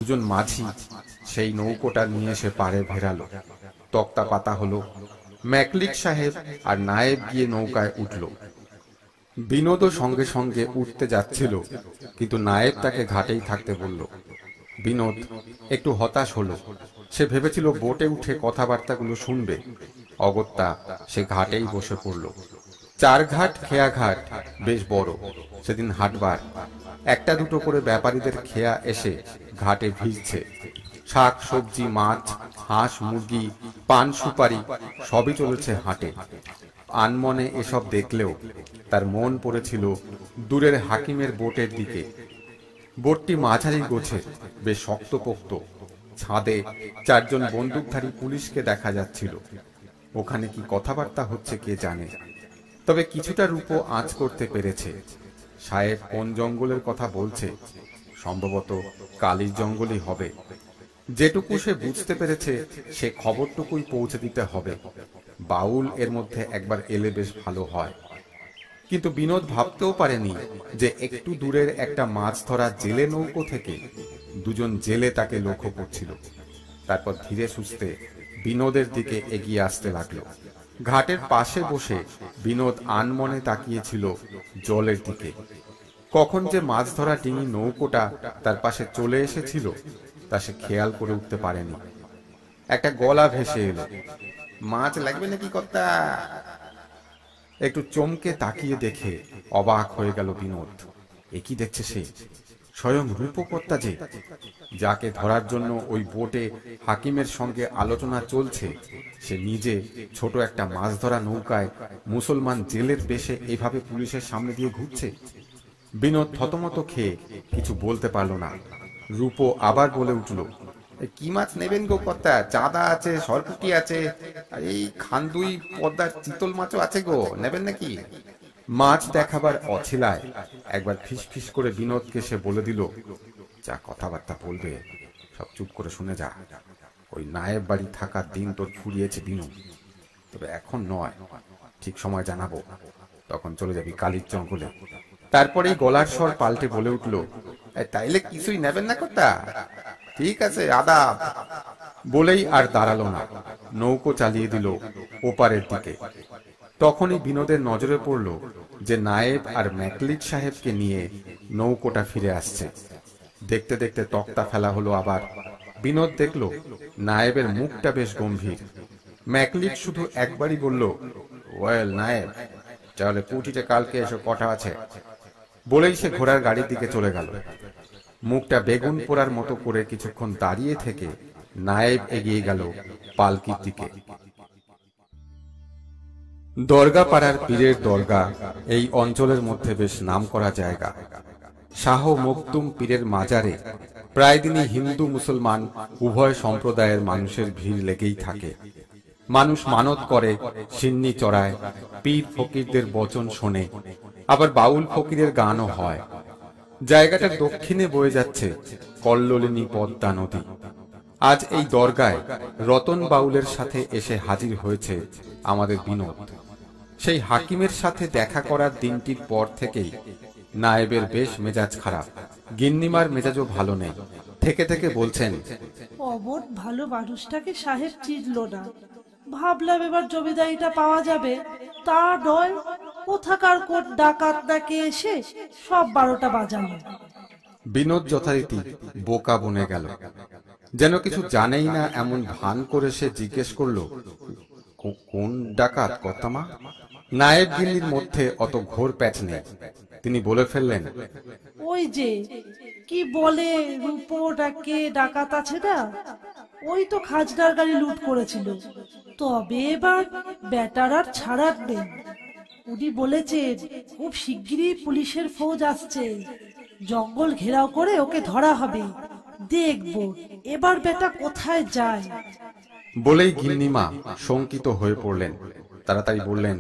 দুজন মাঝি সেই নৌকোটা নিয়ে এসে পাড়ে ভেড়ালো। তক্তা পাতা হলো। ম্যাকলিক সাহেব আর নায়েব গিয়ে নৌকায় উঠল। বিনোদও সঙ্গে সঙ্গে উঠতে যাচ্ছিল, কিন্তু নায়েব তাকে ঘাটেই থাকতে বলল। বিনোদ একটু হতাশ হলো। সে ভেবেছিল বোটে উঠে কথাবার্তাগুলো শুনবে। অগত্যা সে ঘাটেই বসে পড়ল। 4 ঘাট খেয়া ঘাট বেশ বড়। সেদিন হাটবার। একটা দুটো করে ব্যাপারীদের খেয়া এসে ঘাটে ভিজছে। শাক সবজি, মাছ, হাঁস, মুরগি, পান সুপারি সবই চলেছে হাটে। আনমনে এসব দেখলেও তার মন পড়েছিল দূরের হাকিমের বোটের দিকে। বোটটি মাঝারি গোছের, বেশ শক্তপোক্ত। ছাদে 4 জন বন্দুকধারী পুলিশকে দেখা যাচ্ছিল। ওখানে কি কথাবার্তা হচ্ছে কে জানে। তবে কিছুটা রূপও আঁচ করতে পেরেছে। সাহেব কোন জঙ্গলের কথা বলছে, সম্ভবত কালির জঙ্গলই হবে। যেটুকু সে বুঝতে পেরেছে সে খবরটুকুই পৌঁছে দিতে হবে। বাউল এর মধ্যে একবার এলে বেশ ভালো হয়। কিন্তু বিনোদ ভাবতেও পারেনি যে একটু দূরের একটা মাছ ধরা জেলে নৌকো থেকে 2 জন জেলে তাকে লক্ষ্য করছিল। তারপর ধীরে সুস্থে বিনোদের দিকে এগিয়ে আসতে লাগলো। ঘাটের পাশে বসে বিনোদ আনমনে তাকিয়েছিল জলের দিকে। কখন যে মাছ ধরা ডিঙি নৌকোটা তার পাশে চলে এসেছিল তা সে খেয়াল করে উঠতে পারেনি। একটা গলা ভেসে এলো, মাছ লাগবে নাকি কর্তা? একটু চমকে তাকিয়ে দেখে অবাক হয়ে গেল বিনোদ। একই দেখছে সে, স্বয়ং রূপকর্তা যে, যাকে ধরার জন্য ওই বোটে হাকিমের সঙ্গে আলোচনা চলছে, সে নিজে ছোট একটা মাছ ধরা নৌকায় মুসলমান জেলের বেশে এভাবে পুলিশের সামনে দিয়ে ঘুরছে। বিনোদ থতমত খেয়ে কিছু বলতে পারল না। রূপ আবার বলে উঠল, কি মাছ নেবেন গো কর্তা? চাঁদা আছে, সরপুটি আছে, আর এই খান্দুই পদ্মার চিতল মাছও আছে গো, নেবেন নাকি? মাছ দেখাবার অছিলায় একবার ফিসফিস করে বিনোদকে সে বলে দিল, যা কথাবার্তা বলবে সব চুপ করে শুনে যা। ওই নায়েব বাড়ি থাকার দিন তোর ফুরিয়েছে বিনু, তবে এখন নয়, ঠিক সময় জানাবো, তখন চলে যাবি কালির জঙ্গলে। তারপরেই গলার স্বর পাল্টে বলে উঠল, তাইলে কিছুই নেবেন না কর্তা? ঠিক আছে, আদাব। বলেই আর দাঁড়ালো না, নৌকো চালিয়ে দিল ওপারের দিকে। তখনই বিনোদের নজরে পড়ল যে নায়েব আর ম্যাকলিড সাহেবকে নিয়ে নৌকোটা ফিরে আসছে। দেখতে দেখতে তক্তা ফেলা হলো আবার। বিনোদ দেখল নায়েবের মুখটা বেশ গম্ভীর। ম্যাকলিড শুধু একবারই বলল, ওয়েল নায়েব, তাহলে পুটিতে কালকে এসে কটা আছে? বলেই সে ঘোড়ার গাড়ির দিকে চলে গেল। মুখটা বেগুন পোড়ার মতো করে কিছুক্ষণ দাঁড়িয়ে থেকে নায়েব এগিয়ে গেল পালকির দিকে। দরগা পাড়ার পীরের দরগা এই অঞ্চলের মধ্যে বেশ নামকরা জায়গা। শাহ মখদুম পীরের মাজারে প্রায় দিনই হিন্দু মুসলমান উভয় সম্প্রদায়ের মানুষের ভিড় লেগেই থাকে। মানুষ মানত করে, সিন্নি চড়ায়, পীর ফকিরদের বচন শোনে, আবার বাউল ফকিরের গানও হয়। জায়গাটার দক্ষিণে বয়ে যাচ্ছে কল্লোলিনী পদ্মা নদী। আজ এই দরগায় রতন বাউলের সাথে এসে হাজির হয়েছে আমাদের বিনোদ। সেই হাকিমের সাথে দেখা করার দিনটির পর থেকেই নায়েবের বেশ মেজাজ খারাপ। গিন্নিমার মেজাজও ভালো নেই। থেকে থেকে বলছেন, অবট ভালো মানুষটাকে সাহেব চিনল না। ভাবলাম এবার জমিদারিটা পাওয়া যাবে, তা নয়, কোথাকার কোন ডাকাত নাকে এসে সব 12টা বাজালো। বিনোদ যথারীতি বোকা বনে গেল। যেন কিছু জানেই না এমন ভান করে সে জিজ্ঞেস করল, কোন ডাকাত কর্তামা? নায়েব গিন্নির মধ্যে অত ঘোর প্যাচ নেই। তিনি বলে ফেললেন, ওই যে কি বলে রূপো ডাকে ডাকাত আছে না, ওই তো খাজনার গাড়ি লুট করেছিল। তবে এবার ব্যাটার আর ছাড়ার নেই। উনি বলেছেন খুব শিগগিরই পুলিশের ফৌজ আসছে, জঙ্গল ঘেরাও করে ওকে ধরা হবে। দেখবো এবার বেটা কোথায় যায়। বলেই গিন্নিমা শঙ্কিত হয়ে পড়লেন। তাড়াতাড়ি বললেন,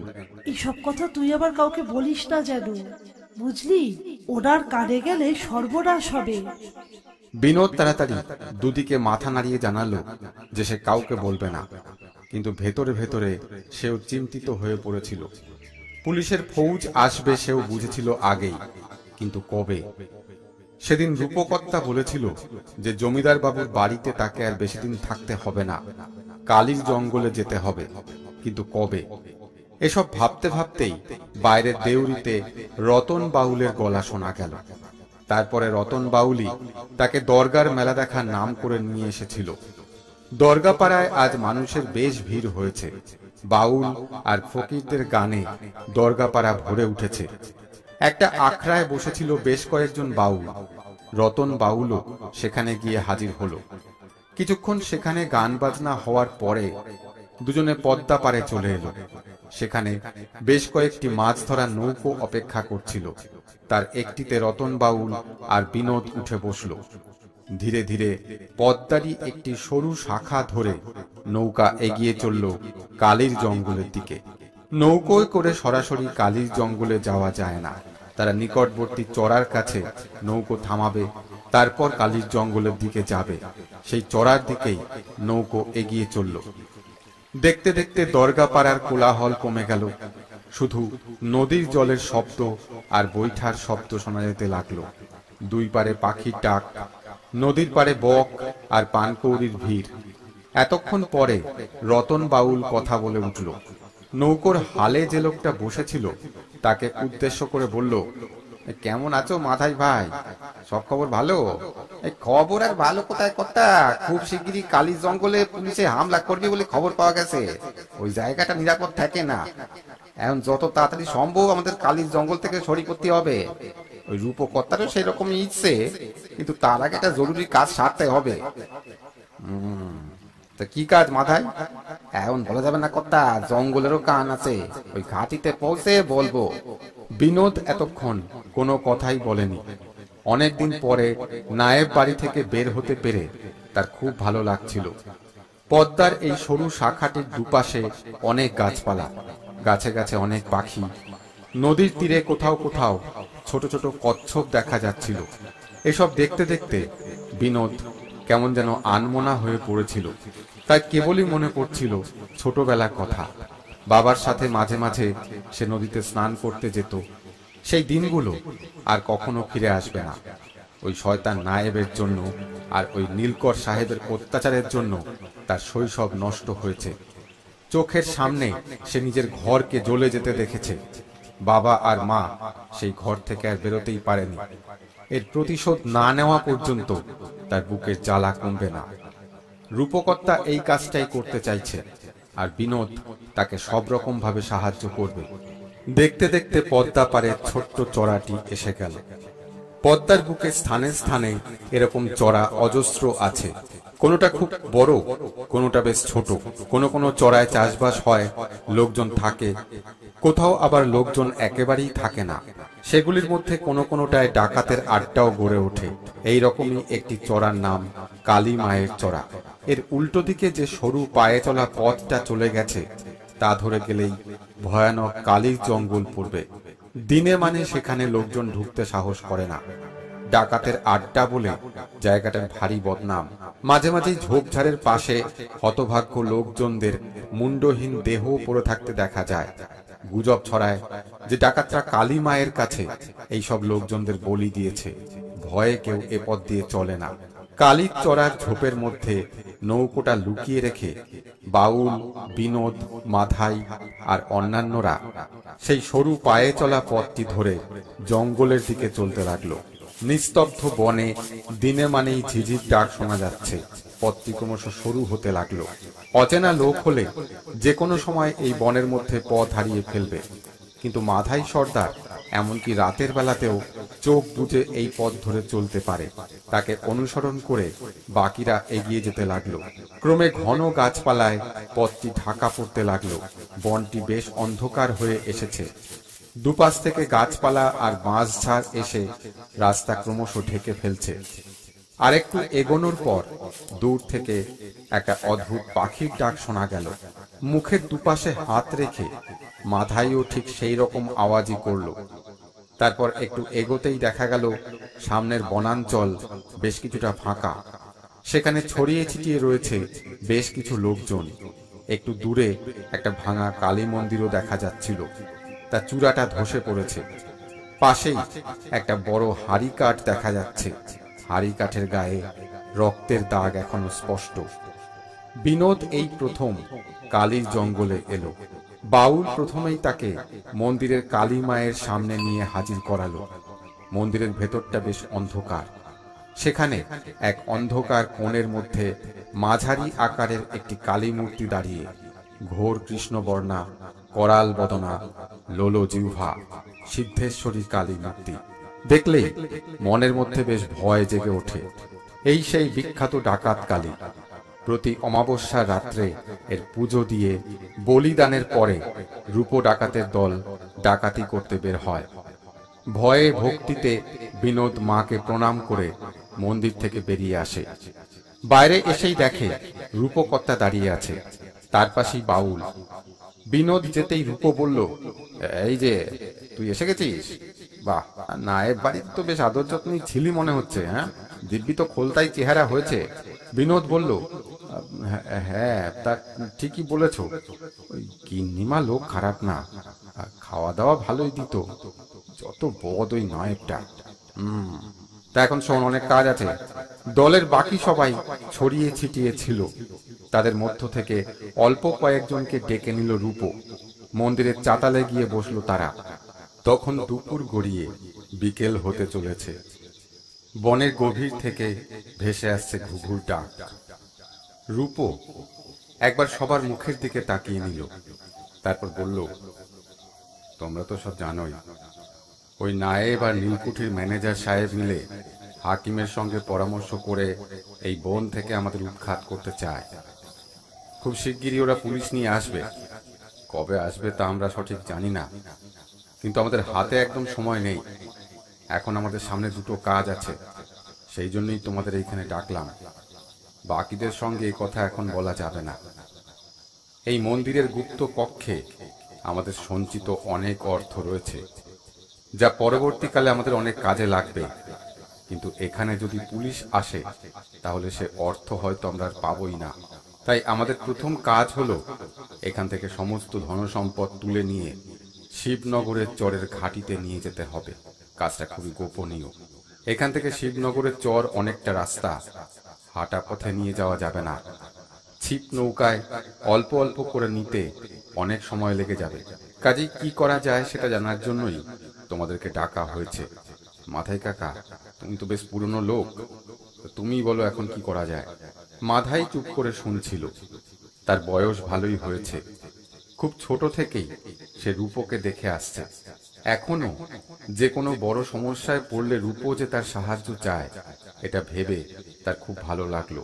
এইসব কথা তুই আবার কাউকে বলিস না যেন, বুঝলি? ওনার কানে গেলে সর্বনাশ হবে। বিনোদ তাড়াতাড়ি দুদিকে মাথা নাড়িয়ে জানালো যে সে কাউকে বলবে না। কিন্তু ভেতরে ভেতরে সেও চিন্তিত হয়ে পড়েছিল। পুলিশের ফৌজ আসবে সেও বুঝেছিল আগেই, কিন্তু কবে? সেদিন রূপকর্তা বলেছিল যে জমিদার বাবুর বাড়িতে তাকে আর বেশি দিন থাকতে হবে না, কালির জঙ্গলে যেতে হবে, কিন্তু কবে? এসব ভাবতে ভাবতেই বাইরের দেউরিতে রতন বাউলের গলা শোনা গেল। তারপরে রতন বাউলি তাকে দরগার মেলা দেখার নাম করে নিয়ে এসেছিল। দরগাপাড়ায় আজ মানুষের বেশ ভিড় হয়েছে। বাউল আর ফকিরদের গানে দরগাপাড়া ভরে উঠেছে। একটা আখড়ায় বসেছিল বেশ কয়েকজন বাউল। রতন বাউলও সেখানে গিয়ে হাজির হলো। কিছুক্ষণ সেখানে গান বাজনা হওয়ার পরে দুজনে পদ্মা পারে চলে এলো। সেখানে বেশ কয়েকটি মাছ ধরার নৌকো অপেক্ষা করছিল। তার একটিতে রতন বাউল আর বিনোদ উঠে বসল। ধীরে ধীরে পদ্মারই একটি সরু শাখা ধরে নৌকা এগিয়ে চলল কালির জঙ্গলের দিকে। নৌকোয় করে সরাসরি কালির জঙ্গলে যাওয়া যায় না। তারা নিকটবর্তী চড়ার কাছে নৌকো থামাবে, তারপর কালির জঙ্গলের দিকে যাবে। সেই চড়ার দিকেই নৌকো এগিয়ে চলল। দেখতে দেখতে দরগাপাড়ার কোলাহল কমে গেল। শুধু নদীর জলের শব্দ আর বৈঠার শব্দ শোনা যেতে লাগলো। দুই পারে পাখির ডাক, নদীর পারে বক আর পানকৌড়ির ভিড়। এতক্ষণ পরে রতন বাউল কথা বলে উঠল। নৌকোর হালে যে লোকটা বসেছিল তাকে উদ্দেশ্য করে বলল, কেমন আছো মাথাই ভাই? সব খবর ভালো? এই খবর আর ভালো কোথায় কর্তা, খুব শিগগিরই কালির জঙ্গলে পুলিশে হামলা করবে বলে খবর পাওয়া গেছে। ওই জায়গাটা নিরাপদ থাকে না। এখন যত তাড়াতাড়ি সম্ভব আমাদের কালির জঙ্গল থেকে সরি করতে হবে। ওই রূপকর্তারও সেই রকমই ইচ্ছে, কিন্তু তার আগে একটা জরুরি কাজ সারতে হবে। তা কি কাজ মাথায়? এখন বলা যাবে না কর্তা, জঙ্গলেরও কান আছে। ওই ঘাটিতে পৌঁছে বলবো। বিনোদ এতক্ষণ কোনো কথাই বলেনি। অনেকদিন পরে নায়েব বাড়ি থেকে বের হতে পেরে তার খুব ভালো লাগছিল। পদ্মার এই সরু শাখাটির দুপাশে অনেক গাছপালা, গাছে গাছে অনেক পাখি। নদীর তীরে কোথাও কোথাও ছোট ছোট কচ্ছপ দেখা যাচ্ছিল। এসব দেখতে দেখতে বিনোদ কেমন যেন আনমনা হয়ে পড়েছিল। তাই কেবলই মনে পড়ছিল ছোটবেলার কথা। বাবার সাথে মাঝে মাঝে সে নদীতে স্নান করতে যেত। সেই দিনগুলো আর কখনো ফিরে আসবে না। ওই শয়তান নায়েবের জন্য আর ওই নীলকর সাহেবের অত্যাচারের জন্য তার শৈশব নষ্ট হয়েছে। চোখের সামনে সে নিজের ঘরকে জ্বলে যেতে দেখেছে। বাবা আর মা সেই ঘর থেকে আর বেরোতেই পারেনি। এর প্রতিশোধ না নেওয়া পর্যন্ত তার বুকের জ্বালা কমবে না। রূপকর্তা এই কাজটাই করতে চাইছে, আর বিনোদ তাকে সব রকম ভাবে সাহায্য করবে। দেখতে দেখতে পদ্মা পারে ছোট্ট চড়াটি এসে গেল। পদ্মার বুকে স্থানে স্থানে এরকম চড়া অজস্র আছে। কোনোটা খুব বড়, কোনোটা বেশ ছোট। কোনো কোনো চড়ায় চাষবাস হয়, লোকজন থাকে। কোথাও আবার লোকজন একেবারেই থাকে না। সেগুলির মধ্যে কোনো কোনোটায় ডাকাতের আড্ডাও গড়ে ওঠে। এই রকমই একটি চড়ার নাম কালী মায়ের চড়া। এর উল্টো দিকে যে সরু পায়ে চলা পথটা চলে গেছে তা ধরে গেলেই ভয়ানক কালির জঙ্গল পড়বে। দিনে মানে সেখানে লোকজন ঢুকতে সাহস করে না। ডাকাতের আড্ডা বলে জায়গাটার ভারী বদনাম। মাঝে মাঝেই ঝোপঝাড়ের পাশে হতভাগ্য লোকজনদের মুন্ডহীন দেহ পড়ে থাকতে দেখা যায়। গুজব ছড়ায় যে ডাকাতরা কালী মায়ের কাছে এইসব লোকজনদের বলি দিয়েছে। ভয়ে কেউ এ পথ দিয়ে চলে না। কালির চড়ার ঝোপের মধ্যে নৌকোটা লুকিয়ে রেখে বাউল, বিনোদ, মাধাই আর অন্যান্যরা সেই সরু পায়ে চলা পথটি ধরে জঙ্গলের দিকে চলতে লাগলো। নিস্তব্ধ বনে দিনে মানেই ঝিঝির ডাক শোনা যাচ্ছে। পথটি ক্রমশ সরু হতে লাগলো। অচেনা লোক হলে যে কোনো সময় এই বনের মধ্যে পথ হারিয়ে ফেলবে, কিন্তু মাধাই সর্দার এমনকি রাতের বেলাতেও চোখ বুজে এই পথ ধরে চলতে পারে। তাকে অনুসরণ করে বাকিরা এগিয়ে যেতে লাগলো। ক্রমে ঘন গাছপালায় পথটি ঢাকা পড়তে লাগলো। বনটি বেশ অন্ধকার হয়ে এসেছে। দুপাশ থেকে গাছপালা আর বাঁশঝাড় এসে রাস্তা ক্রমশ ঢেকে ফেলছে। আরেকটু এগোনোর পর দূর থেকে একটা অদ্ভুত পাখির ডাক শোনা গেল। মুখের দুপাশে হাত রেখে মাধাইও ঠিক সেই রকম আওয়াজই করল। তারপর একটু এগোতেই দেখা গেল সামনের বনাঞ্চল বেশ কিছুটা ফাঁকা। সেখানে ছড়িয়ে ছিটিয়ে রয়েছে বেশ কিছু লোকজন। একটু দূরে একটা ভাঙা কালী মন্দিরও দেখা যাচ্ছিল। তার চূড়াটা ধসে পড়েছে। পাশেই একটা বড় হাড়ি কাঠ দেখা যাচ্ছে। হাড়ি কাঠের গায়ে রক্তের দাগ এখনো স্পষ্ট। বিনোদ এই প্রথম কালীর জঙ্গলে এলো। বাউল প্রথমেই তাকে মন্দিরের কালী মায়ের সামনে নিয়ে হাজির করালো। মন্দিরের ভেতরটা বেশ অন্ধকার। সেখানে এক অন্ধকার কোণের মধ্যে মাঝারি আকারের একটি কালী মূর্তি দাঁড়িয়ে, ঘোর কৃষ্ণবর্ণা, করাল বদনা, লোলো জিহ্বা, সিদ্ধেশ্বরী কালী মূর্তি। দেখলেই মনের মধ্যে বেশ ভয় জেগে ওঠে। এই সেই বিখ্যাত ডাকাত কালী। প্রতি অমাবস্যার রাত্রে এর পুজো দিয়ে বলিদানের পরে রূপ ডাকাতের দল ডাকাতি করতে বের হয়। ভয়ে ভক্তিতে বিনোদ মাকে প্রণাম করে মন্দির থেকে বেরিয়ে আসে। বাইরে এসেই দেখে রূপকর্তা দাঁড়িয়ে আছে, তার পাশেই বাউল। বিনোদ যেতেই রূপ বলল, এই যে তুই এসে গেছিস? বাহ, নায়েব বাড়ির তো বেশ আদর যত্নই ছিলি মনে হচ্ছে। হ্যাঁ, দিব্যি তো খোলতাই চেহারা হয়েছে। বিনোদ বলল, হ্যাঁ তা ঠিকই বলেছ। ওই গিন্নিমা লোক খারাপ না, খাওয়া দাওয়া ভালোই দিত। যত বদ ওই নায়েবটা। তা এখন শোন, অনেক কাজ আছে। দলের বাকি সবাই ছড়িয়ে ছিটিয়ে ছিল। তাদের মধ্য থেকে অল্প কয়েকজনকে ডেকে নিল রূপ। মন্দিরের চাতালে গিয়ে বসলো তারা। তখন দুপুর গড়িয়ে বিকেল হতে চলেছে। বনের গভীর থেকে ভেসে আসছে ঘুঘুর ডাক। রূপ একবার সবার মুখের দিকে তাকিয়ে নিল, তারপর বলল, তোমরা তো সব জানোই, ওই নায়েব আর নীলকুঠির ম্যানেজার সাহেব মিলে হাকিমের সঙ্গে পরামর্শ করে এই বন থেকে আমাদের উৎখাত করতে চায়। খুব শিগগিরই ওরা পুলিশ নিয়ে আসবে। কবে আসবে তা আমরা সঠিক জানি না, কিন্তু আমাদের হাতে একদম সময় নেই। এখন আমাদের সামনে দুটো কাজ আছে, সেই জন্যই তোমাদের এইখানে ডাকলাম। বাকিদের সঙ্গে এই কথা এখন বলা যাবে না। এই মন্দিরের গুপ্ত কক্ষে আমাদের সঞ্চিত অনেক অর্থ রয়েছে, যা পরবর্তীকালে আমাদের অনেক কাজে লাগবে। কিন্তু এখানে যদি পুলিশ আসে তাহলে সে অর্থ হয়তো আমরা আর পাবই না। তাই আমাদের প্রথম কাজ হলো এখান থেকে সমস্ত ধনসম্পদ তুলে নিয়ে শিবনগরের চরের ঘাটিতে নিয়ে যেতে হবে। কাজটা খুবই গোপনীয়। এখান থেকে শিবনগরের চর অনেকটা রাস্তা, হাঁটা পথে নিয়ে যাওয়া যাবে না। ছিপ নৌকায় অল্প অল্প করে নিতে অনেক সময় লেগে যাবে। কাজেই কি করা যায় সেটা জানার জন্যই তোমাদেরকে ডাকা হয়েছে। মাথায় কাকা, তুমি তো বেশ পুরনো লোক, তুমি বলো এখন কি করা যায়। মাধাই চুপ করে শুনছিল। তার বয়স ভালোই হয়েছে। খুব ছোট থেকেই সে রূপকে দেখে আসছে। এখনো যে কোনো বড় সমস্যায় পড়লে রূপ যে তার সাহায্য চায়, এটা ভেবে তার খুব ভালো লাগলো।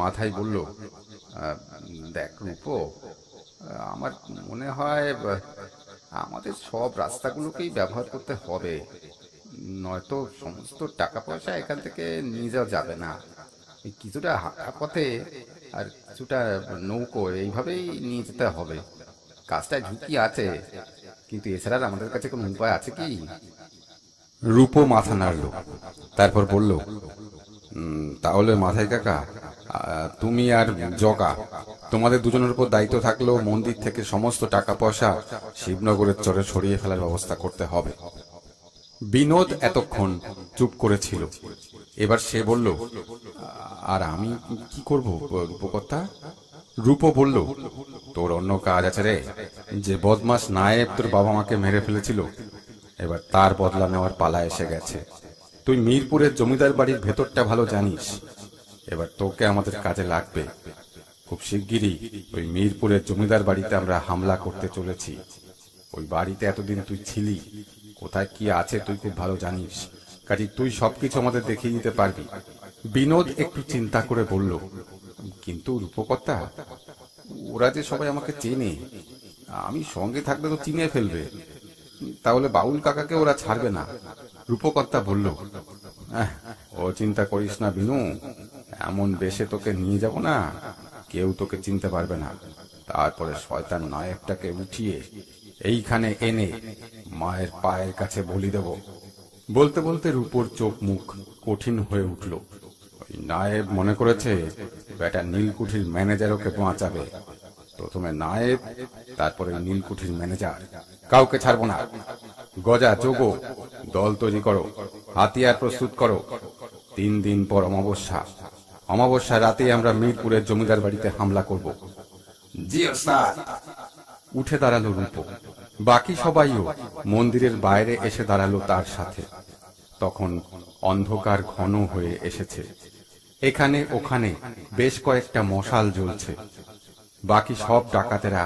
মাথায় বলল, দেখ রূপ, আমার মনে হয় আমাদের সব রাস্তাগুলোকেই ব্যবহার করতে হবে, নয়তো সমস্ত টাকা পয়সা এখান থেকে নিয়ে যাওয়া যাবে না। কিছুটা হাঁটা পথে আর কিছুটা নৌকো এইভাবেই নিয়ে যেতে হবে। কাজটা ঝুঁকি আছে, কিন্তু এছাড়া আমাদের কাছে কোনো উপায় আছে কি? রূপ মাথা নাড়ল, তারপর বলল, তাহলে মাথায় কাকা, তুমি আর জগা, তোমাদের দুজনের উপর দায়িত্ব থাকলেও মন্দির থেকে সমস্ত টাকা পয়সা শিবনগরের চরে ছড়িয়ে ফেলার ব্যবস্থা করতে হবে। বিনোদ এতক্ষণ চুপ করেছিল। এবার সে বলল, আর আমি কি করব রূপকর্তা? রূপ বলল, তোর অন্য কাজ আছে রে। যে বদমাস নায়েব তোর বাবা মাকে মেরে ফেলেছিল, এবার তার বদলা নেওয়ার পালা এসে গেছে। তুই মিরপুরের জমিদার বাড়ির ভেতরটা ভালো জানিস। এবার তোকে আমাদের কাজে লাগবে। খুব শিগগিরই ওই মিরপুরের জমিদার বাড়িতে আমরা হামলা করতে চলেছি। ওই বাড়িতে এতদিন তুই ছিলি, কোথায় কি আছে তুই খুব ভালো জানিস। কাজে তুই সবকিছু আমাদের দেখিয়ে দিতে পারবি। বিনোদ একটু চিন্তা করে বলল, কিন্তু রূপকর্তা, ওরা যে সবাই আমাকে চেনে, আমি সঙ্গে থাকলে তো চিনে ফেলবে, তাহলে বাউল কাকাকে ওরা ছাড়বে না। রূপকর্তা বলল, ও চিন্তা করিস না বিনু, এমন বেশে তোকে নিয়ে যাব না, কেউ তোকে চিনতে পারবে না। তারপরে শয়তান নায়েবটাকে উঠিয়ে এইখানে এনে মায়ের পায়ের কাছে বলি দেব। বলতে বলতে রূপর চোখ মুখ কঠিন হয়ে উঠল। ওই নায়েব মনে করেছে বেটা নীলকুঠির ম্যানেজার ওকে বাঁচাবে। প্রথমে নায়েব, তারপরে নীলকুঠির ম্যানেজার, কাউকে ছাড়বো না। গজা, যোগো, দল তৈরি করো, হাতিয়ার প্রস্তুত করো। 3 দিন পর অমাবস্যা। অমাবস্যা রাতেই আমরা মিরপুরের জমিদার বাড়িতে হামলা করব। জি ওস্তাদ। উঠে দাঁড়ালো রূপো। বাকি সবাইও মন্দিরের বাইরে এসে দাঁড়ালো তার সাথে। তখন অন্ধকার ঘন হয়ে এসেছে। এখানে ওখানে বেশ কয়েকটা মশাল জ্বলছে। বাকি সব ডাকাতেরা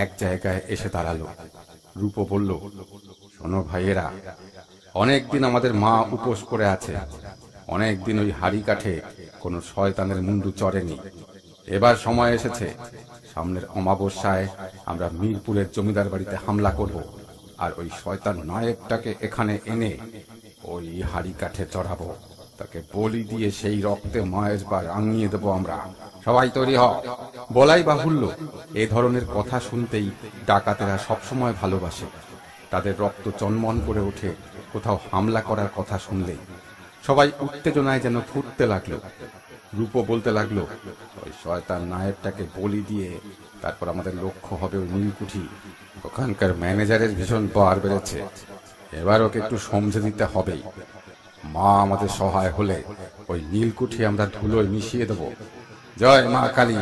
এক জায়গায় এসে দাঁড়ালো। রূপো বলল, শোনো ভাইয়েরা, অনেকদিন আমাদের মা উপোস করে আছে। অনেকদিন ওই হাড়ি কাঠে কোনো শয়তানের মুন্ডু চড়েনি। এবার সময় এসেছে। সামনের অমাবস্যায় আমরা মিরপুরের জমিদার বাড়িতে হামলা করব, আর ওই শয়তান নায়েবটাকে এখানে এনে ওই হাড়ি কাঠে চড়াবো। তাকে বলি দিয়ে সেই রক্তে মায়ের পা রাঙিয়ে দেবো আমরা। সবাই তৈরি হ। বলাই বাহুল্য, এ ধরনের কথা শুনতেই ডাকাতেরা সবসময় ভালোবাসে। তাদের রক্ত চনমন করে ওঠে কোথাও হামলা করার কথা শুনলেই। সবাই উত্তেজনায় যেন ফুটতে লাগলো। রূপো বলতে লাগলো, ওই শয়তান নায়েবটাকে বলি দিয়ে তারপর আমাদের লক্ষ্য হবে ওই নীলকুঠি। ওখানকার ম্যানেজারের ভীষণ বার বেড়েছে। এবার ওকে একটু সমঝে দিতে হবেই। মা আমাদের সহায় হলে ওই নীলকুঠি আমরা ধুলোয় মিশিয়ে দেব। জয় মা কালী,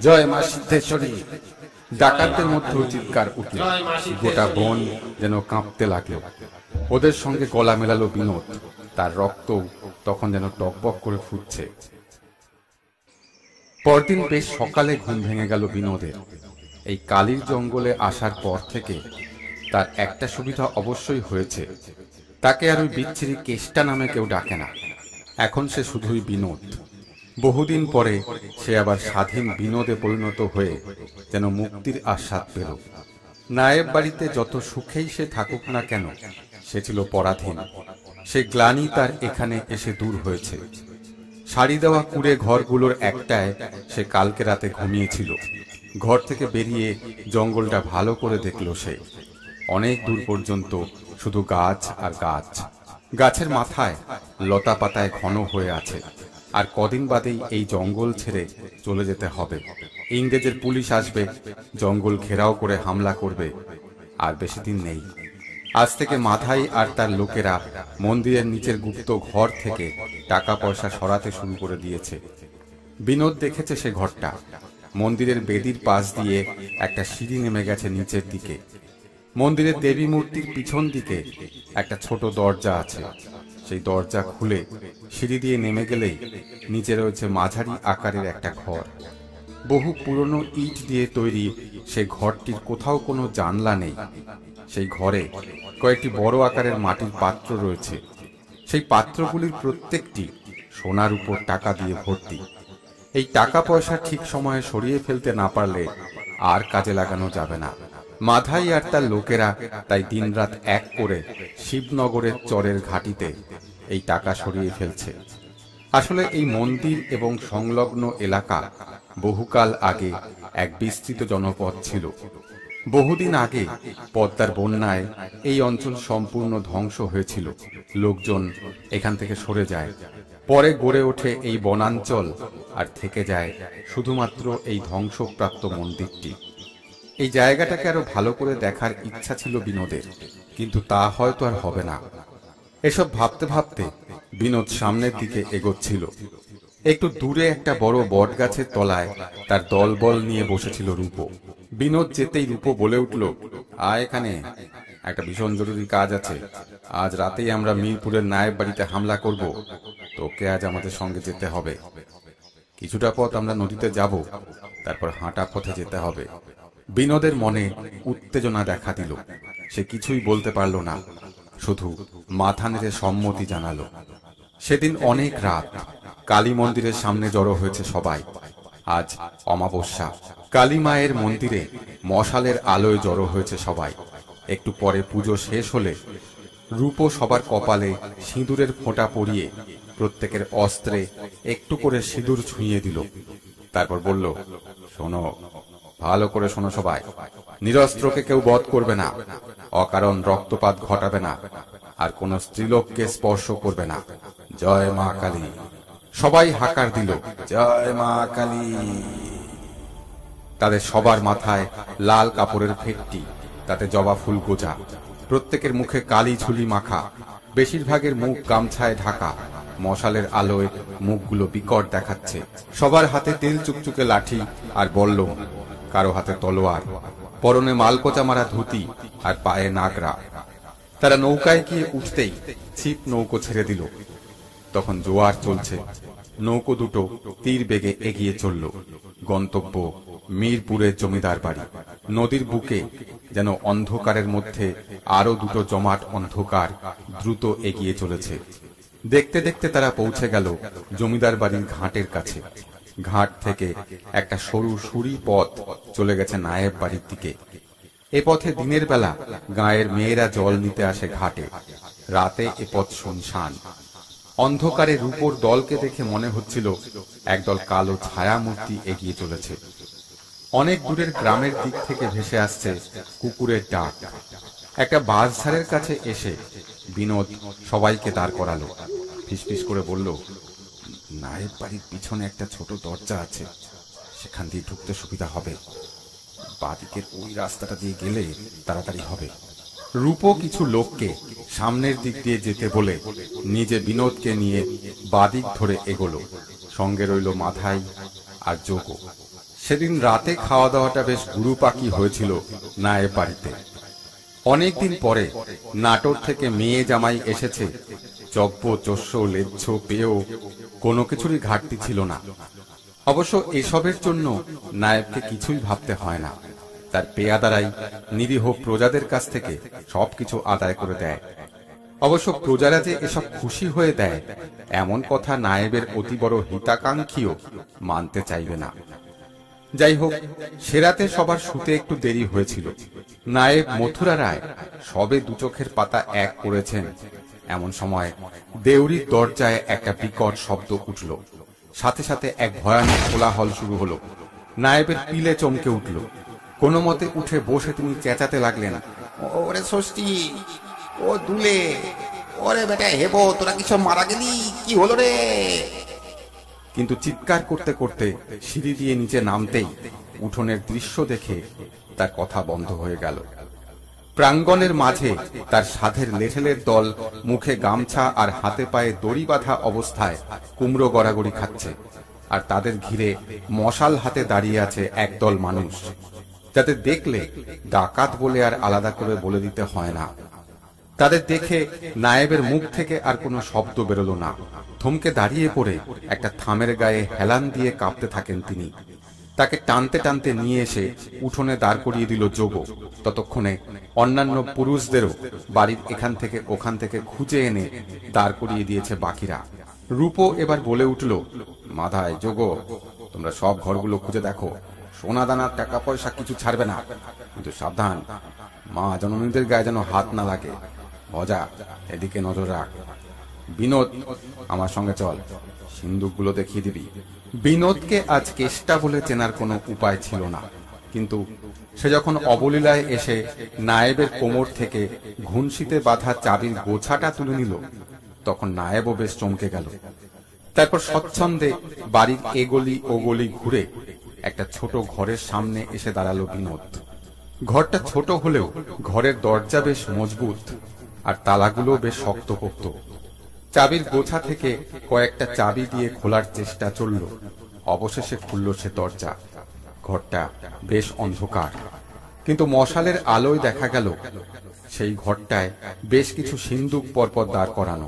জয় মা সিদ্ধেশ্বরী। ডাকাতদের মধ্যে চিৎকার উঠল। গোটা বন যেন কাঁপতে লাগলো। ওদের সঙ্গে গলা মেলালো বিনোদ। তার রক্ত তখন যেন টকবক করে ফুটছে। পরদিন বেশ সকালে ঘুম ভেঙে গেল বিনোদের। এই কালির জঙ্গলে আসার পর থেকে তার একটা সুবিধা অবশ্যই হয়েছে। তাকে আর ওই বিচ্ছিরি কেষ্টা নামে কেউ ডাকে না। এখন সে শুধুই বিনোদ। বহুদিন পরে সে আবার স্বাধীন বিনোদে পরিণত হয়ে যেন মুক্তির আস্বাদ পেল। নায়েব বাড়িতে যত সুখেই সে থাকুক না কেন, সে ছিল পরাধীন। সে গ্লানি তার এখানে এসে দূর হয়েছে। সারি দেওয়া কুড়ে ঘরগুলোর একটায় সে কালকে রাতে ঘুমিয়েছিল। ঘর থেকে বেরিয়ে জঙ্গলটা ভালো করে দেখল সে। অনেক দূর পর্যন্ত শুধু গাছ আর গাছ। গাছের মাথায় লতা পাতায় ঘন হয়ে আছে। আর কদিন বাদেই এই জঙ্গল ছেড়ে চলে যেতে হবে। ইংরেজের পুলিশ আসবে, জঙ্গল ঘেরাও করে হামলা করবে। আর বেশি দিন নেই। আজ থেকে মাথাই আর তার লোকেরা মন্দিরের নিচের গুপ্ত ঘর থেকে টাকা পয়সা সরাতে শুরু করে দিয়েছে। বিনোদ দেখেছে সে ঘরটা। মন্দিরের বেদির পাশ দিয়ে একটা সিঁড়ি নেমে গেছে নিচের দিকে। মন্দিরের দেবী মূর্তির পিছন দিকে একটা ছোট দরজা আছে। সেই দরজা খুলে সিঁড়ি দিয়ে নেমে গেলেই নিচে রয়েছে মাঝারি আকারের একটা ঘর। বহু পুরনো ইট দিয়ে তৈরি সে ঘরটির কোথাও কোনো জানলা নেই। সেই ঘরে কয়েকটি বড় আকারের মাটির পাত্র রয়েছে। সেই পাত্রগুলির প্রত্যেকটি সোনার উপর টাকা দিয়ে ভর্তি। এই টাকা পয়সা ঠিক সময়ে সরিয়ে ফেলতে না পারলে আর কাজে লাগানো যাবে না। মাধাই আর তার লোকেরা তাই দিনরাত এক করে শিবনগরের চরের ঘাটিতে এই টাকা সরিয়ে ফেলছে। আসলে এই মন্দির এবং সংলগ্ন এলাকা বহুকাল আগে এক বিস্তৃত জনপদ ছিল। বহুদিন আগে পদ্মার বন্যায় এই অঞ্চল সম্পূর্ণ ধ্বংস হয়েছিল। লোকজন এখান থেকে সরে যায়। পরে গড়ে ওঠে এই বনাঞ্চল, আর থেকে যায় শুধুমাত্র এই ধ্বংসপ্রাপ্ত মন্দিরটি। এই জায়গাটাকে আরো ভালো করে দেখার ইচ্ছা ছিল বিনোদের, কিন্তু তা হয়তো আর হবে না। এসব ভাবতে ভাবতে বিনোদ সামনের দিকে এগোচ্ছিল। একটু দূরে একটা বড় বট গাছের তলায় তার দলবল নিয়ে বসেছিল রূপো। বিনোদ যেতেই রূপো বলে উঠল, আয় এখানে, একটা ভীষণ জরুরি কাজ আছে। আজ রাতেই আমরা মিরপুরের নায়েব বাড়িতে হামলা করব। তোকে আজ আমাদের সঙ্গে যেতে হবে। কিছুটা পথ আমরা নদীতে যাব, তারপর হাঁটা পথে যেতে হবে। বিনোদের মনে উত্তেজনা দেখা দিল। সে কিছুই বলতে পারল না, শুধু মাথা নেড়ে সম্মতি জানালো। সেদিন অনেক রাত। কালী মন্দিরের সামনে জড়ো হয়েছে সবাই। আজ অমাবস্যা। কালী মায়ের মন্দিরে মশালের আলোয় জড়ো হয়েছে সবাই। একটু পরে পুজো শেষ হলে রূপো সবার কপালে সিঁদুরের ফোঁটা পরিয়ে প্রত্যেকের অস্ত্রে একটু করে সিঁদুর ছুঁয়ে দিল। তারপর বলল, শোনো, ভালো করে শোনো সবাই। নিরস্ত্রকে কেউ বধ করবে না, অকারণ রক্তপাত ঘটাবে না, আর কোন স্ত্রীলোককে স্পর্শ করবে না। জয় মা কালী। সবাই হাকার দিল, জয় মা কালী। তাদের সবার মাথায় লাল কাপড়ের ফেটটি, তাতে জবা ফুল গোজা। প্রত্যেকের মুখে কালি ঝুলি মাখা, বেশিরভাগের মুখ গামছায় ঢাকা। মশালের আলোয় মুখগুলো বিকট দেখাচ্ছে। সবার হাতে তেল চুকচুকে লাঠি আর বল্লম, কারো হাতে তলোয়ার, পরনে মালকোচা মারা ধুতি আর পায়ে নাগরা। তারা নৌকায় গিয়ে উঠতেই ছিপ নৌকো ছেড়ে দিল। তখন জোয়ার চলছে। নৌকো দুটো তীর বেগে এগিয়ে চলল। গন্তব্য মিরপুরের জমিদার বাড়ি। নদীর বুকে যেন অন্ধকারের মধ্যে আরো দুটো জমাট অন্ধকার দ্রুত এগিয়ে চলেছে। দেখতে দেখতে তারা পৌঁছে গেল জমিদার বাড়ির ঘাটের কাছে। ঘাট থেকে একটা সরু সুড়ি পথ চলে গেছে নায়েব বাড়ির দিকে। এ পথে দিনের বেলা গাঁয়ের মেয়েরা জল নিতে আসে ঘাটে, রাতে এ পথ শুনশান। অন্ধকারে রূপোর দলকে দেখে মনে হচ্ছিল একদল কালো ছায়া মূর্তি এগিয়ে চলেছে। অনেক দূরের গ্রামের দিক থেকে ভেসে আসছে কুকুরের ডাক। একটা বাঁশঝাড়ের কাছে এসে বিনোদ সবাইকে দাঁড় করালো। ফিসফিস করে বলল, নায়েব বাড়ির পিছনে একটা ছোট দরজা আছে, সেখান দিয়ে ঢুকতে সুবিধা হবে। বাদিকের ওই রাস্তাটা দিয়ে গেলে তাড়াতাড়ি হবে। রূপো কিছু লোককে সামনের দিক দিয়ে যেতে বলে নিজে বিনোদকে নিয়ে বাদিক ধরে এগোলো। সঙ্গে রইল মাথায় আর যোগো। সেদিন রাতে খাওয়া দাওয়াটা বেশ গুরুপাকি হয়েছিল নায়েব বাড়িতে। অনেকদিন পরে নাটোর থেকে মেয়ে জামাই এসেছে। চব্য চস্য লেজ্জ পেয়েও কোনো কিছুরই ঘাটতি ছিল না। অবশ্য এসবের জন্য নায়েবকে কিছুই ভাবতে হয় না। তার পেয়াদারাই নিরীহ প্রজাদের কাছ থেকে সবকিছু আদায় করে দেয়। অবশ্য প্রজারা যে এসব খুশি হয়ে দেয় এমন কথা নায়েবের অতি বড় হিতাকাঙ্ক্ষীও মানতে চাইবে না। যাই হোক, সেরাতে সবার শুতে একটু দেরি হয়েছিল। নায়েব মথুরা রায় সবে দু চোখের পাতা এক করেছেন, এমন সময় দেউরির দরজায় একটা বিকট শব্দ উঠল। সাথে সাথে এক ভয়ানক কোলাহল শুরু হলো। নায়েবের পিলে চমকে উঠল। কোনো মতে উঠে বসে তিনি চেঁচাতে লাগলেন, ওরে ষষ্ঠী, ও দুলে, ওরে বেটা হেবো, তোরা কিছু মারা গেলি? কি হলো রে? কিন্তু চিৎকার করতে করতে সিঁড়ি দিয়ে নিচে নামতেই উঠোনের দৃশ্য দেখে তার কথা বন্ধ হয়ে গেল। প্রাঙ্গণের মাঝে তার সাধের লেঠেলের দল মুখে গামছা আর হাতে পায়ে দড়ি বাঁধা অবস্থায় কুমড়ো গড়াগড়ি খাচ্ছে। আর তাদের ঘিরে মশাল হাতে দাঁড়িয়ে আছে একদল মানুষ, যাতে দেখলে ডাকাত বলে আর আলাদা করে বলে দিতে হয় না। তাদের দেখে নায়েবের মুখ থেকে আর কোনো শব্দ বেরোলো না। থমকে দাঁড়িয়ে পড়ে একটা থামের গায়ে হেলান দিয়ে কাঁপতে থাকেন তিনি। তাকে টানতে টানতে নিয়ে এসে উঠোনে দাঁড় করিয়ে দিল যোগ। ততক্ষণে অন্যান্য পুরুষদেরও বাড়ির এখান থেকে ওখান থেকে খুঁজে এনে দাঁড় করিয়ে দিয়েছে বাকিরা। রূপো এবার বলে উঠল, মাথায় যোগ, তোমরা সব ঘরগুলো খুঁজে দেখো, সোনা দানা টাকা পয়সা কিছু ছাড়বে না, কিন্তু সাবধান, মা জননীদের গায়ে যেন হাত না লাগে। ভজা, এদিকে নজর রাখ। বিনোদ, আমার সঙ্গে চল, সিন্দুকগুলো দেখিয়ে দিবি। বিনোদকে আজ কেষ্টা বলে চেনার কোনো উপায় ছিল না, কিন্তু সে যখন অবলীলায় এসে নায়েবের কোমর থেকে ঘুনশিতে বাঁধা চাবির গোছাটা তুলে নিল, তখন নায়েবও বেশ চমকে গেল। তারপর স্বচ্ছন্দে বাড়ির এগলি ওগলি ঘুরে একটা ছোট ঘরের সামনে এসে দাঁড়ালো বিনোদ। ঘরটা ছোট হলেও ঘরের দরজা বেশ মজবুত আর তালাগুলো বেশ শক্তপোক্ত। চাবির গোছা থেকে কয়েকটা চাবি দিয়ে খোলার চেষ্টা চলল। অবশেষে খুলল সে দরজা। ঘরটা বেশ অন্ধকার, কিন্তু মশালের আলোয় দেখা গেল সেই ঘরটায় বেশ কিছু সিন্দুক পরপর দাঁড় করানো।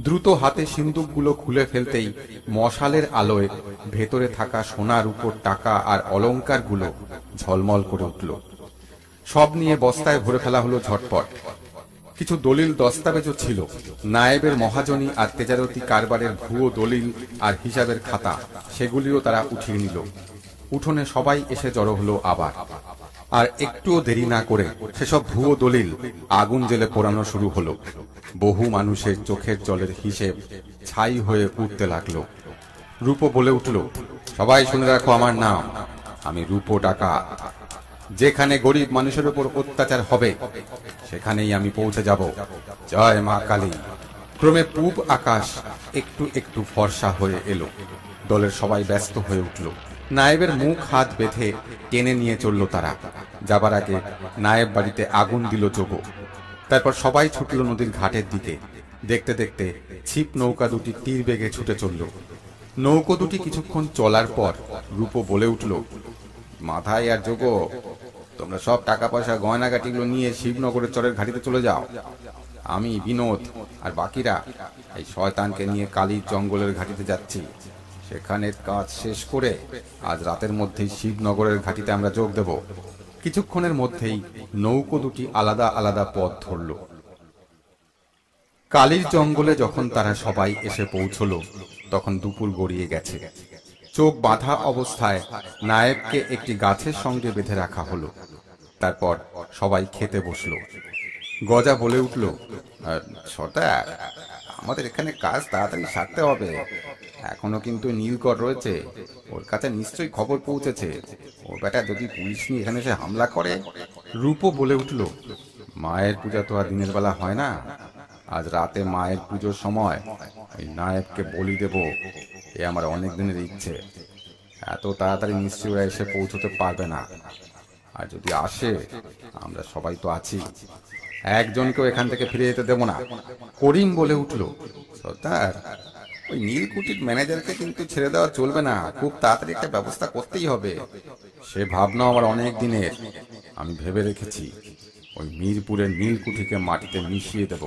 দ্রুত হাতে সিন্দুকগুলো খুলে ফেলতেই মশালের আলোয় ভেতরে থাকা সোনার উপর টাকা আর অলংকারগুলো ঝলমল করে উঠল। সব নিয়ে বস্তায় ভরে ফেলা হলো ঝটপট। কিছু দলিল দস্তাবেজও ছিল, নায়েবের মহাজনী আর তেজারতি কারবারের ভুয়ো দলিল আর হিসাবের খাতা, সেগুলিও তারা উঠিয়ে নিল। উঠোনে সবাই এসে জড়ো হলো আবার। আর একটুও দেরি না করে সেসব ভুয়ো দলিল আগুন জেলে পোড়ানো শুরু হলো। বহু মানুষের চোখের জলের হিসেব ছাই হয়ে উঠতে লাগলো। রূপো বলে উঠল, সবাই শুনে রাখো আমার নাম, আমি রূপো ডাকাত। যেখানে গরিব মানুষের উপর অত্যাচার হবে সেখানেই আমি পৌঁছে যাব। জয় মা কালী। ক্রমে পূব আকাশ একটু একটু ফর্সা হয়ে এলো। দলের সবাই ব্যস্ত হয়ে উঠল। নায়েবের মুখ হাত বেঁধে টেনে নিয়ে চলল তারা। যাবার আগে নায়েব বাড়িতে আগুন দিল যোগ। তারপর সবাই ছুটল নদীর ঘাটের দিকে। দেখতে দেখতে ছিপ নৌকা দুটি তীর বেগে ছুটে চলল। নৌকো দুটি কিছুক্ষণ চলার পর রূপো বলে উঠল, মাথায় আর যোগো, তোমরা সব টাকা পয়সা গয়নাগাটিগুলো নিয়ে শিবনগরের চরের ঘাটিতে চলে যাও। আমি, বিনোদ আর বাকিরা এই শয়তানকে নিয়ে কালীর জঙ্গলের ঘাটিতে যাচ্ছি। সেখানের কাজ শেষ করে আজ রাতের মধ্যেই শিবনগরের ঘাটিতে আমরা যোগ দেব। কিছুক্ষণের মধ্যেই নৌকো দুটি আলাদা আলাদা পথ ধরল। কালীর জঙ্গলে যখন তারা সবাই এসে পৌঁছল, তখন দুপুর গড়িয়ে গেছে। চোখ বাঁধা অবস্থায় নায়েবকে একটি গাছের সঙ্গে বেঁধে রাখা হলো। তারপর সবাই খেতে বসল। গজা বলে উঠল, সর্দার, আমাদের এখানে কাজ তাড়াতাড়ি সারতে হবে। এখনো কিন্তু নীলকর রয়েছে, ওর কাছে নিশ্চয়ই খবর পৌঁছেছে। ওর বেটা যদি পুলিশ নিয়ে এখানে এসে হামলা করে। রূপো বলে উঠল, মায়ের পূজা তো আর দিনের বেলা হয় না। আজ রাতে মায়ের পুজোর সময় ওই নায়েবকে বলি দেব, এ আমার অনেক দিনের ইচ্ছে। এত তাড়াতাড়ি নিশ্চয়ই ওরা এসে পৌঁছতে পারবে না। আর যদি আসে, আমরা সবাই তো আছি, একজনকেও এখান থেকে ফিরে যেতে দেব না। করিম বলে উঠল, সর্দার, ওই নীলকুঠির ম্যানেজারকে কিন্তু ছেড়ে দেওয়া চলবে না। খুব তাড়াতাড়ি একটা ব্যবস্থা করতেই হবে। সে ভাবনা আমার অনেক দিনের। আমি ভেবে রেখেছি, ওই মিরপুরের নীলকুঠিকে মাটিতে মিশিয়ে দেব।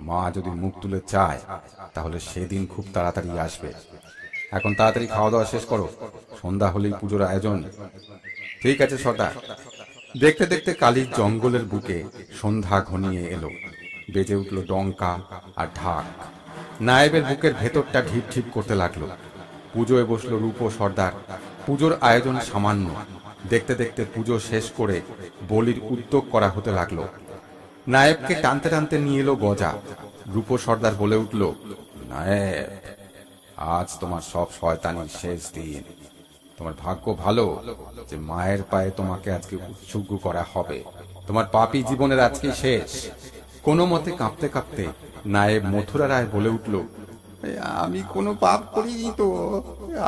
মা যদি মুখ তুলে চায়, তাহলে সেদিন খুব তাড়াতাড়ি আসবে। এখন তাড়াতাড়ি খাওয়া দাওয়া শেষ করো, সন্ধ্যা হলেই পুজোর আয়োজন। ঠিক আছে সর্দার। দেখতে দেখতে কালীর জঙ্গলের বুকে সন্ধ্যা ঘনিয়ে এলো। বেজে উঠল ডঙ্কা আর ঢাক। নায়েবের বুকের ভেতরটা ঢিপ ঢিপ করতে লাগলো। পুজোয় বসলো রূপো সর্দার। পুজোর আয়োজন সামান্য। দেখতে দেখতে পুজো শেষ করে বলির উদ্যোগ করা হতে লাগলো। নায়েবকে টানতে টানতে নিয়ে এলো গজা। রূপো সর্দার বলে উঠল, নায়েব, আজ তোমার সব শয়তানির শেষ দিন। তোমার ভাগ্য ভালো যে মায়ের পায়ে তোমাকে আজকে উৎসর্গ করা হবে। তোমার পাপী জীবনের আজকে শেষ। কোনো মতে কাঁপতে কাঁপতে নায়েব মথুরা রায় বলে উঠল, আমি কোনো পাপ করিনি তো।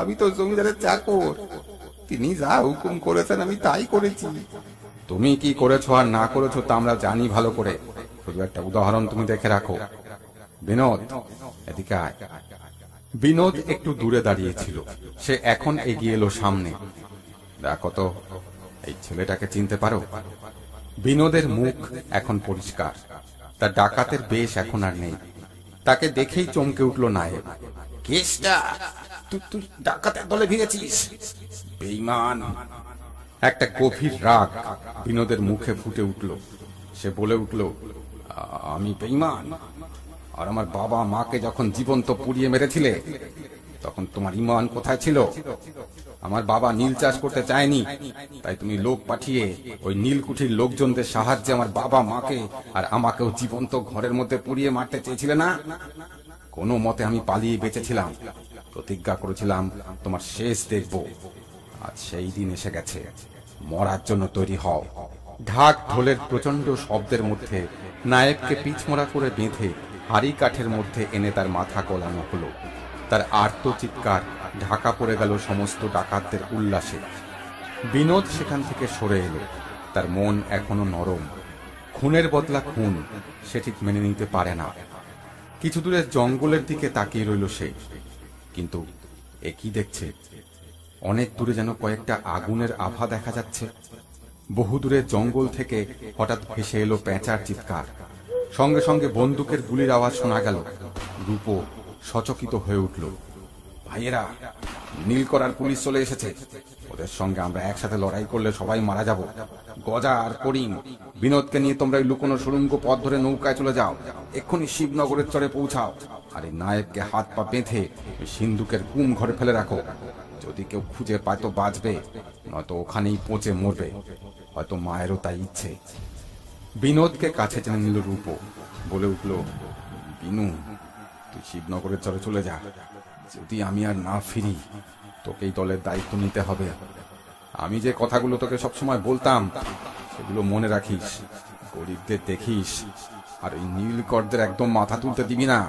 আমি তো জমিদারের চাকর। তিনি যা হুকুম করেছেন আমি তাই করেছি। তুমি কি করেছো আর না করেছো তা আমরা জানি ভালো করে। শুধু একটা উদাহরণ তুমি দেখে রাখো। বিনোদ, এদিকে আয়। বিনোদ একটু দূরে দাঁড়িয়েছিল। সে এখন এগিয়ে এলো সামনে। দেখো তো, এই ছেলেটাকে চিনতে পারো? বিনোদের মুখ এখন পরিষ্কার। তার ডাকাতের বেশ এখন আর নেই। তাকে দেখেই চমকে উঠল নায়েব। কেসটা তুই ডাকাতের দলে ভিড়েছিস? বেঈমান! একটা গভীর রাগ বিনোদের মুখে ফুটে উঠল। সে বলে উঠল, আমি বেঈমান? আর আমার বাবা মাকে যখন জীবন্ত পুড়িয়ে মেরেছিলে, তখন তোমার ঈমান কোথায় ছিল? আমার বাবা নীল চাষ করতে চায়নি, তাই তুমি লোক পাঠিয়ে ওই নীলকুঠির লোকজনদের সাহায্যে আমার বাবা মাকে আর আমাকেও জীবন্ত ঘরের মধ্যে পুড়িয়ে মারতে চেয়েছিলে না? কোনো মতে আমি পালিয়ে বেঁচেছিলাম। প্রতিজ্ঞা করেছিলাম তোমার শেষ দেখব। আজ সেই দিন এসে গেছে। মরার জন্য তৈরি হও। ঢাক ঢোলের প্রচন্ড শব্দের মধ্যে নায়েবকে পিছমরা করে বেঁধে হাড়ি কাঠের মধ্যে এনে তার মাথা গলানো হলো। তার আর্ত চিৎকার ঢাকা পড়ে গেল সমস্ত ডাকাতদের উল্লাসে। বিনোদ সেখান থেকে সরে এলো। তার মন এখনো নরম। খুনের বদলা খুন, সে ঠিক মেনে নিতে পারে না। কিছু দূরে জঙ্গলের দিকে তাকিয়ে রইল সে। কিন্তু এ কি দেখছে? অনেক দূরে যেন কয়েকটা আগুনের আভা দেখা যাচ্ছে। বহু দূরে জঙ্গল থেকে হঠাৎ ভেসে এলো পেঁচার চিৎকার। সঙ্গে সঙ্গে বন্দুকের গুলির আওয়াজ শোনা গেল। রূপো সচকিত হয়ে উঠল। ভাইয়েরা, নীলকরার পুলিশ চলে এসেছে। ওদের সঙ্গে আমরা একসাথে লড়াই করলে সবাই মারা যাব। গজা আর করিম, বিনোদকে নিয়ে তোমরা এই লুকোনো সুড়ঙ্গ পথ ধরে নৌকায় চলে যাও। এক্ষুনি শিবনগরের চরে পৌঁছাও। আর এই নায়েবকে হাত পা বেঁধে ওই সিন্ধুকের কুম ঘরে ফেলে রাখো। যদি কেউ খুঁজে পায় তো বাঁচবে, নয়তো ওখানেই পচে মরবে। হয়তো মায়েরও তাই ইচ্ছে। বিনোদকে কাছে টেনে নিল রূপো। বলে উঠল, বিনু, তুই শিবনগরের চরে চলে যা। যদি আমি আর না ফিরি, তোকেই দলের দায়িত্ব নিতে হবে। আমি যে কথাগুলো তোকে সবসময় বলতাম, সেগুলো মনে রাখিস। গরিবদের দেখিস, আর এই নীলকরদের একদম মাথা তুলতে দিবি না।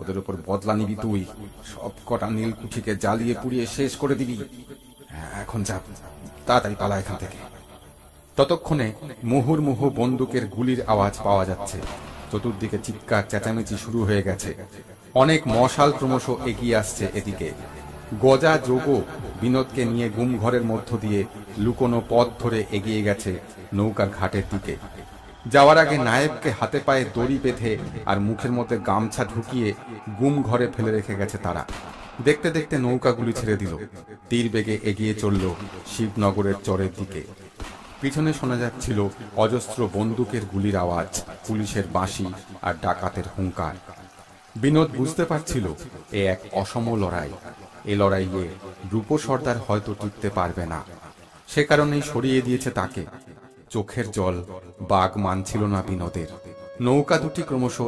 ওদের উপর বদলা নিবি তুই। সব কটা নীলকুঠিকে জ্বালিয়ে পুড়িয়ে শেষ করে দিবি। এখন যা, তাড়াতাড়ি পালা এখান থেকে। ততক্ষণে মুহুর্মুহু বন্দুকের গুলির আওয়াজ পাওয়া যাচ্ছে। চতুর্দিকে চিৎকার চেঁচামেচি শুরু হয়ে গেছে। অনেক মশাল ক্রমশ এগিয়ে আসছে এদিকে। গজা যোগও বিনোদকে নিয়ে গুমঘরের মধ্য দিয়ে লুকোনো পথ ধরে এগিয়ে গেছে নৌকার ঘাটের দিকে। যাওয়ার আগে নায়েবকে হাতে পায়ে দড়ি বেঁধে আর মুখের মধ্যে গামছা ঢুকিয়ে গুম ঘরে ফেলে রেখে গেছে তারা। দেখতে দেখতে নৌকাগুলি ছেড়ে দিল। তীর বেগে এগিয়ে চলল শিবনগরের চরের দিকে। পিছনে শোনা যাচ্ছিল অজস্র বন্দুকের গুলির আওয়াজ, পুলিশের বাঁশি আর ডাকাতের হুঙ্কার। বিনোদ বুঝতে পারছিল এ এক অসম লড়াই। এ লড়াইয়ে রূপ সর্দার হয়তো টিকতে পারবে না। সে কারণেই সরিয়ে দিয়েছে তাকে। চোখের জল বাগ মানছিল না বিনোদের। নৌকা দুটি ক্রমশ